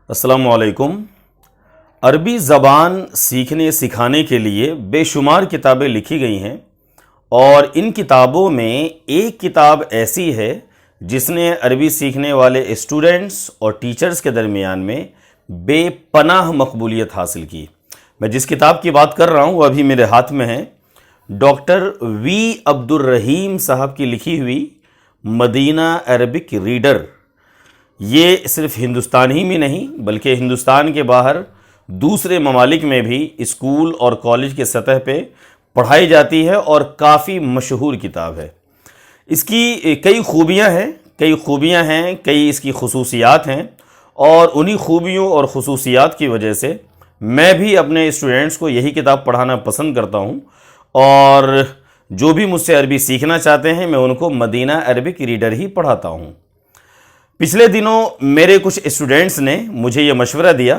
السلام علیکم۔ عربی زبان سیکھنے سکھانے کے لیے بے شمار کتابیں لکھی گئی ہیں، اور ان کتابوں میں ایک کتاب ایسی ہے جس نے عربی سیکھنے والے اسٹوڈنٹس اور ٹیچرز کے درمیان میں بے پناہ مقبولیت حاصل کی۔ میں جس کتاب کی بات کر رہا ہوں وہ ابھی میرے ہاتھ میں ہے، ڈاکٹر وی عبد الرحیم صاحب کی لکھی ہوئی مدینہ عربک ریڈر۔ یہ صرف ہندوستان ہی میں نہیں بلکہ ہندوستان کے باہر دوسرے ممالک میں بھی اسکول اور کالج کے سطح پہ پڑھائی جاتی ہے اور کافی مشہور کتاب ہے۔ اس کی کئی خوبیاں ہیں، کئی اس کی خصوصیات ہیں، اور انہی خوبیوں اور خصوصیات کی وجہ سے میں بھی اپنے اسٹوڈنٹس کو یہی کتاب پڑھانا پسند کرتا ہوں، اور جو بھی مجھ سے عربی سیکھنا چاہتے ہیں میں ان کو مدینہ عربک ریڈر ہی پڑھاتا ہوں۔ پچھلے دنوں میرے کچھ اسٹوڈنٹس نے مجھے یہ مشورہ دیا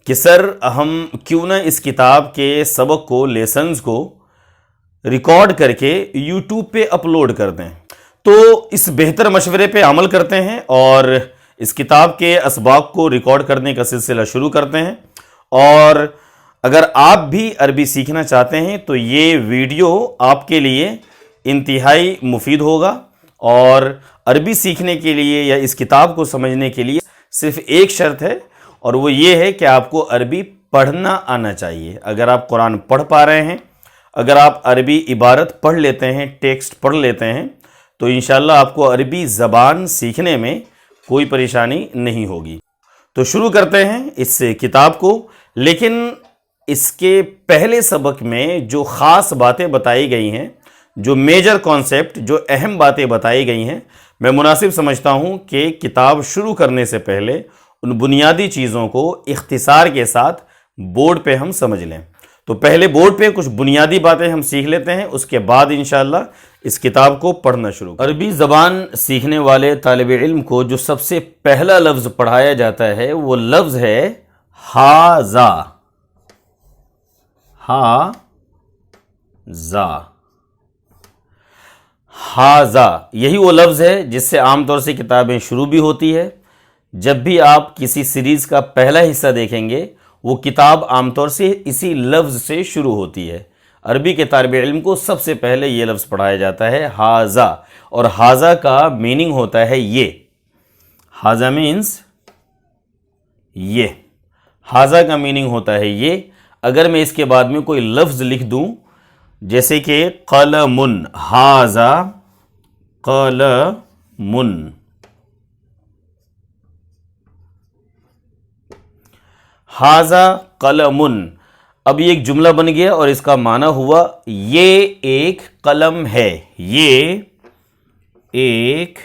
کہ سر ہم کیوں نہ اس کتاب کے سبق کو، لیسنز کو ریکارڈ کر کے یوٹیوب پہ اپلوڈ کر دیں۔ تو اس بہتر مشورے پہ عمل کرتے ہیں اور اس کتاب کے اسباق کو ریکارڈ کرنے کا سلسلہ شروع کرتے ہیں۔ اور اگر آپ بھی عربی سیکھنا چاہتے ہیں تو یہ ویڈیو آپ کے لیے انتہائی مفید ہوگا، اور عربی سیکھنے کے لیے یا اس کتاب کو سمجھنے کے لیے صرف ایک شرط ہے، اور وہ یہ ہے کہ آپ کو عربی پڑھنا آنا چاہیے۔ اگر آپ قرآن پڑھ پا رہے ہیں، اگر آپ عربی عبارت پڑھ لیتے ہیں، ٹیکسٹ پڑھ لیتے ہیں، تو انشاءاللہ آپ کو عربی زبان سیکھنے میں کوئی پریشانی نہیں ہوگی۔ تو شروع کرتے ہیں اس کتاب کو، لیکن اس کے پہلے سبق میں جو خاص باتیں بتائی گئی ہیں، جو میجر کانسیپٹ، جو اہم باتیں بتائی گئی ہیں، میں مناسب سمجھتا ہوں کہ کتاب شروع کرنے سے پہلے ان بنیادی چیزوں کو اختصار کے ساتھ بورڈ پہ ہم سمجھ لیں۔ تو پہلے بورڈ پہ کچھ بنیادی باتیں ہم سیکھ لیتے ہیں، اس کے بعد انشاءاللہ اس کتاب کو پڑھنا شروع کریں۔ عربی زبان سیکھنے والے طالب علم کو جو سب سے پہلا لفظ پڑھایا جاتا ہے وہ لفظ ہے ہاذا۔ ہاذا یہی وہ لفظ ہے جس سے عام طور سے کتابیں شروع بھی ہوتی ہے۔ جب بھی آپ کسی سیریز کا پہلا حصہ دیکھیں گے وہ کتاب عام طور سے اسی لفظ سے شروع ہوتی ہے۔ عربی کے طالب علم کو سب سے پہلے یہ لفظ پڑھایا جاتا ہے ہاذا، اور ہاذا کا میننگ ہوتا ہے یہ۔ ہاذا مینز یہ، ہاذا کا میننگ ہوتا ہے یہ۔ اگر میں اس کے بعد میں کوئی لفظ لکھ دوں جیسے کہ قلمن، ہاذا قلمن، ہاذا قلمن، اب یہ ایک جملہ بن گیا اور اس کا معنی ہوا یہ ایک قلم ہے، یہ ایک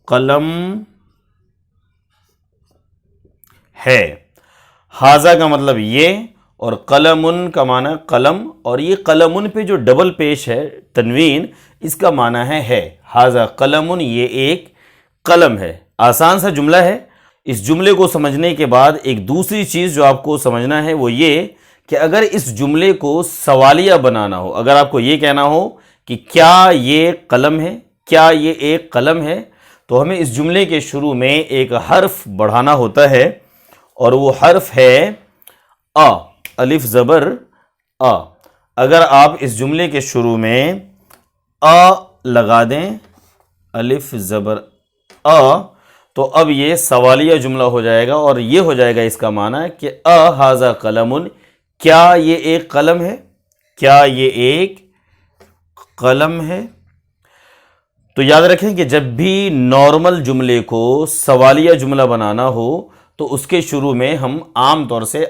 قلم ہے۔ ہاذا کا مطلب یہ، اور قلمن کا معنی قلم، اور یہ قلمن پہ جو ڈبل پیش ہے تنوین، اس کا معنی ہے۔ ہاذا قلمن، یہ ایک قلم ہے۔ آسان سا جملہ ہے۔ اس جملے کو سمجھنے کے بعد ایک دوسری چیز جو آپ کو سمجھنا ہے وہ یہ کہ اگر اس جملے کو سوالیہ بنانا ہو، اگر آپ کو یہ کہنا ہو کہ کیا یہ قلم ہے، کیا یہ ایک قلم ہے، تو ہمیں اس جملے کے شروع میں ایک حرف بڑھانا ہوتا ہے، اور وہ حرف ہے آ، الف زبر آ۔ اگر آپ اس جملے کے شروع میں آ لگا دیں، الف زبر آ، تو اب یہ سوالیہ جملہ ہو جائے گا، اور یہ ہو جائے گا اس کا معنی کہ ہاذا قلمن، کیا یہ ایک قلم ہے، کیا یہ ایک قلم ہے۔ تو یاد رکھیں کہ جب بھی نارمل جملے کو سوالیہ جملہ بنانا ہو تو اس کے شروع میں ہم عام طور سے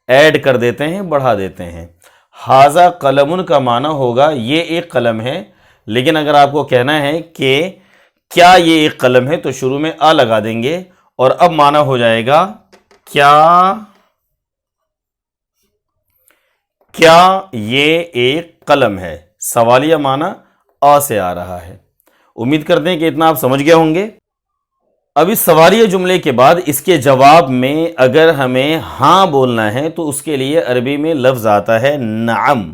ایڈ کر دیتے ہیں، بڑھا دیتے ہیں۔ ہاذا قلمن کا معنی ہوگا یہ ایک قلم ہے، لیکن اگر آپ کو کہنا ہے کہ کیا یہ ایک قلم ہے تو شروع میں لگا دیں گے، اور اب معنی ہو جائے گا کیا یہ ایک قلم ہے۔ سوالیہ معنی سے آ رہا ہے۔ امید کرتے ہیں کہ اتنا آپ سمجھ گئے ہوں گے۔ اب اس سوالیہ جملے کے بعد اس کے جواب میں اگر ہمیں ہاں بولنا ہے تو اس کے لیے عربی میں لفظ آتا ہے نعم۔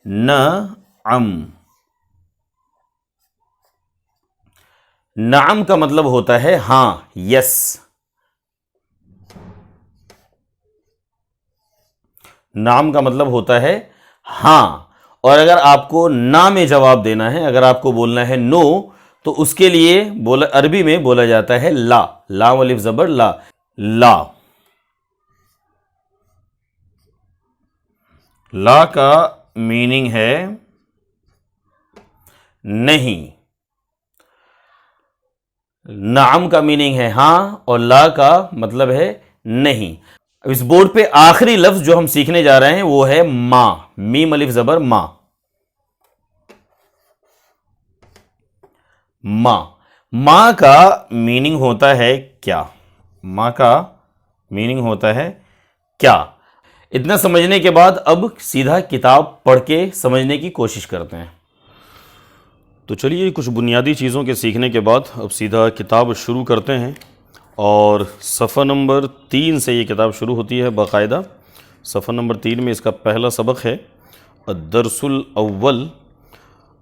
نعم نعم کا مطلب ہوتا ہے ہاں، یس. نعم کا مطلب ہوتا ہے ہاں. اور اگر آپ کو نا میں جواب دینا ہے، اگر آپ کو بولنا ہے نو، تو اس کے لیے عربی میں بولا جاتا ہے لا. لا والف زبر لا. لا. لا کا میننگ ہے نہیں. نعم کا میننگ ہے ہاں، اور لا کا مطلب ہے نہیں. اب اس بورڈ پہ آخری لفظ جو ہم سیکھنے جا رہے ہیں وہ ہے ماں. میم الف زبر ماں. ماں. ماں کا میننگ ہوتا ہے کیا؟ ماں کا میننگ ہوتا ہے کیا؟ اتنا سمجھنے کے بعد اب سیدھا کتاب پڑھ کے سمجھنے کی کوشش کرتے ہیں. تو چلیے کچھ بنیادی چیزوں کے سیکھنے کے بعد اب سیدھا کتاب شروع کرتے ہیں. اور صفحہ نمبر 3 سے یہ کتاب شروع ہوتی ہے باقاعدہ. صفحہ نمبر 3 میں اس کا پہلا سبق ہے الدرس الاول.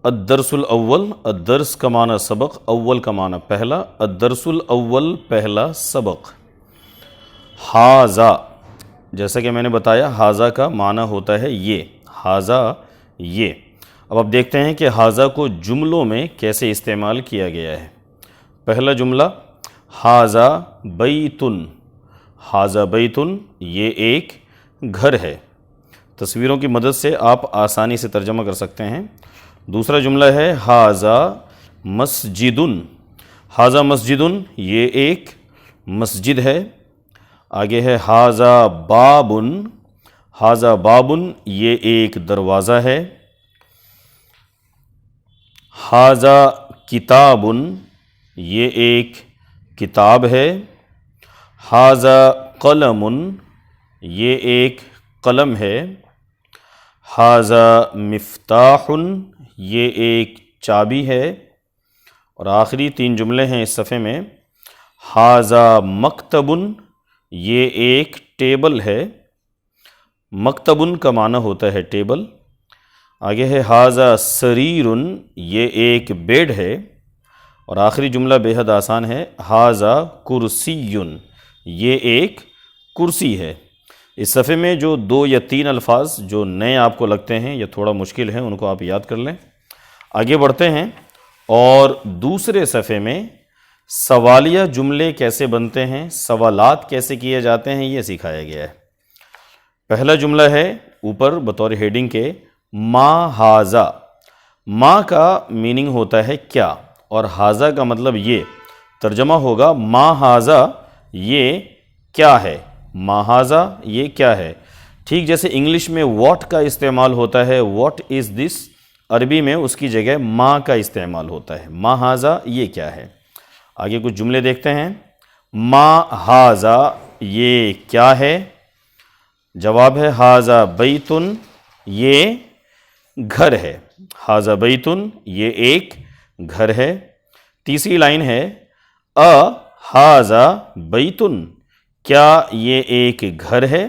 الدرس الاول، الدرس کا معنی سبق، اول کا معنی پہلا. الدرس الاول پہلا سبق. حاذا، جیسا کہ میں نے بتایا حاذا کا معنی ہوتا ہے یہ. حاذا یہ. اب آپ دیکھتے ہیں کہ حاذا کو جملوں میں کیسے استعمال کیا گیا ہے. پہلا جملہ حاذا بیتن. حاذا بیتن، یہ ایک گھر ہے. تصویروں کی مدد سے آپ آسانی سے ترجمہ کر سکتے ہیں. دوسرا جملہ ہے حاذا مسجدن. حاذا مسجدن، یہ ایک مسجد ہے. آگے ہے حاذا بابن. حاذا بابن، یہ ایک دروازہ ہے. حاذا کتابن، یہ ایک کتاب ہے. حاذا قلم، یہ ایک قلم ہے. حاذا مفتاح، یہ ایک چابی ہے. اور آخری 3 جملے ہیں اس صفحے میں. حاذا مکتبن، یہ ایک ٹیبل ہے. مکتبن کا معنی ہوتا ہے ٹیبل. آگے ہے حاذا سریرن، یہ ایک بیڈ ہے. اور آخری جملہ بے حد آسان ہے حاذا کرسیٌ، یہ ایک کرسی ہے. اس صفحے میں جو 2 یا 3 الفاظ جو نئے آپ کو لگتے ہیں یا تھوڑا مشکل ہیں ان کو آپ یاد کر لیں. آگے بڑھتے ہیں اور دوسرے صفحے میں سوالیہ جملے کیسے بنتے ہیں، سوالات کیسے کیے جاتے ہیں، یہ سکھایا گیا ہے. پہلا جملہ ہے اوپر بطور ہیڈنگ کے ما حاذا. ما کا میننگ ہوتا ہے کیا، اور حاذا کا مطلب یہ. ترجمہ ہوگا ما حاذا، یہ کیا ہے. ما حاذا، یہ کیا ہے. ٹھیک جیسے انگلش میں واٹ کا استعمال ہوتا ہے، واٹ از دس، عربی میں اس کی جگہ ما کا استعمال ہوتا ہے. ما حاذا، یہ کیا ہے. آگے کچھ جملے دیکھتے ہیں. ما حاذا، یہ کیا ہے. جواب ہے حاذا بیتن، یہ گھر ہے. حاذا بیتن، یہ ایک گھر ہے. تیسری لائن ہے حاذا بیتن، کیا یہ ایک گھر ہے.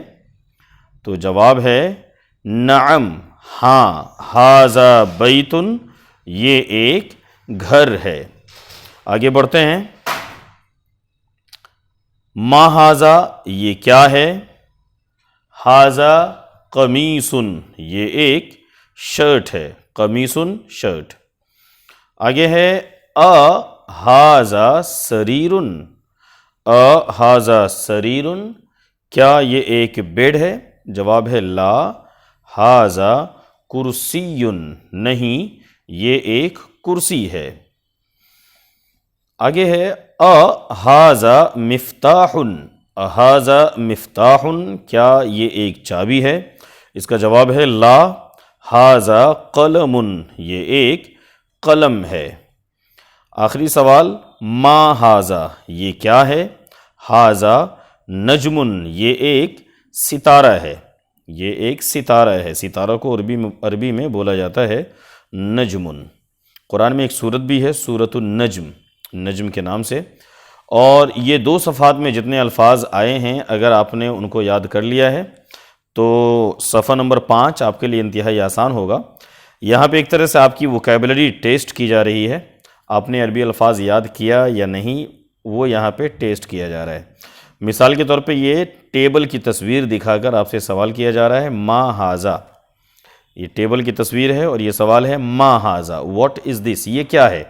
تو جواب ہے نعم، ہاں. حاذا بیتن، یہ ایک گھر ہے. آگے بڑھتے ہیں. ما حاذا، یہ کیا ہے. حاذا قمیصن، یہ ایک شرٹ ہے. قمیصن، شرٹ. آگے ہے حاذا سریرن. حاذا سریرن، کیا یہ ایک بیڈ ہے. جواب ہے لا. حاذا کرسیٌ، نہیں یہ ایک کرسی ہے. آگے ہے حاذا مفتاح. حاذا مفتاح، کیا یہ ایک چابی ہے. اس کا جواب ہے لا. حاذا قلم، یہ ایک قلم ہے. آخری سوال ما حاذا، یہ کیا ہے. حاذا نجم، یہ ایک ستارہ ہے. یہ ایک ستارہ ہے. ستارہ کو عربی میں بولا جاتا ہے نجم. قرآن میں ایک سورت بھی ہے سورۃ النجم، نجم کے نام سے. اور یہ 2 صفحات میں جتنے الفاظ آئے ہیں اگر آپ نے ان کو یاد کر لیا ہے تو صفحہ نمبر 5 آپ کے لیے انتہائی آسان ہوگا. یہاں پہ ایک طرح سے آپ کی ووکیبلری ٹیسٹ کی جا رہی ہے. آپ نے عربی الفاظ یاد کیا یا نہیں وہ یہاں پہ ٹیسٹ کیا جا رہا ہے۔ مثال کے طور پہ یہ ٹیبل کی تصویر دکھا کر آپ سے سوال کیا جا رہا ہے ما ہاذا، یہ ٹیبل کی تصویر ہے اور یہ سوال ہے ما ہاذا، واٹ از دس، یہ کیا ہے؟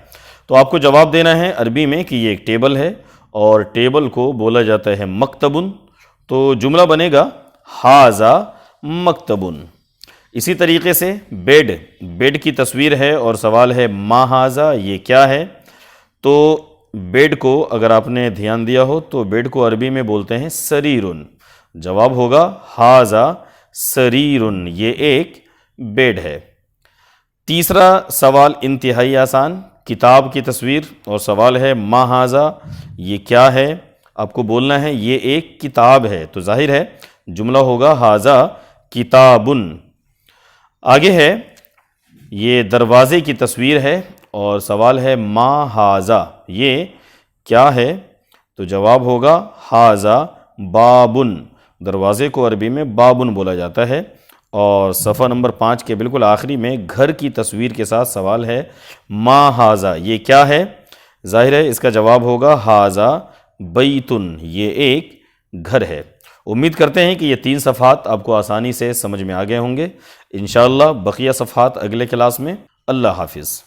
تو آپ کو جواب دینا ہے عربی میں کہ یہ ایک ٹیبل ہے اور ٹیبل کو بولا جاتا ہے مکتبن، تو جملہ بنے گا ہاذا مکتبن۔ اسی طریقے سے بیڈ کی تصویر ہے اور سوال ہے ما ہاذا، یہ کیا ہے؟ تو بیڈ کو اگر آپ نے دھیان دیا ہو تو بیڈ کو عربی میں بولتے ہیں سریرن، جواب ہوگا ہاذا سریرن، یہ ایک بیڈ ہے۔ تیسرا سوال انتہائی آسان، کتاب کی تصویر اور سوال ہے ما ہاذا، یہ کیا ہے؟ آپ کو بولنا ہے یہ ایک کتاب ہے، تو ظاہر ہے جملہ ہوگا ہاذا کتابن۔ آگے ہے یہ دروازے کی تصویر ہے اور سوال ہے ما ہاذا، یہ کیا ہے؟ تو جواب ہوگا ہاذا بابن، دروازے کو عربی میں بابن بولا جاتا ہے۔ اور صفحہ نمبر 5 کے بالکل آخری میں گھر کی تصویر کے ساتھ سوال ہے ما ہاذا، یہ کیا ہے؟ ظاہر ہے اس کا جواب ہوگا ہاذا بیتن، یہ ایک گھر ہے۔ امید کرتے ہیں کہ یہ 3 صفحات آپ کو آسانی سے سمجھ میں آ گئے ہوں گے۔ انشاءاللہ بقیہ صفحات اگلے کلاس میں۔ اللہ حافظ۔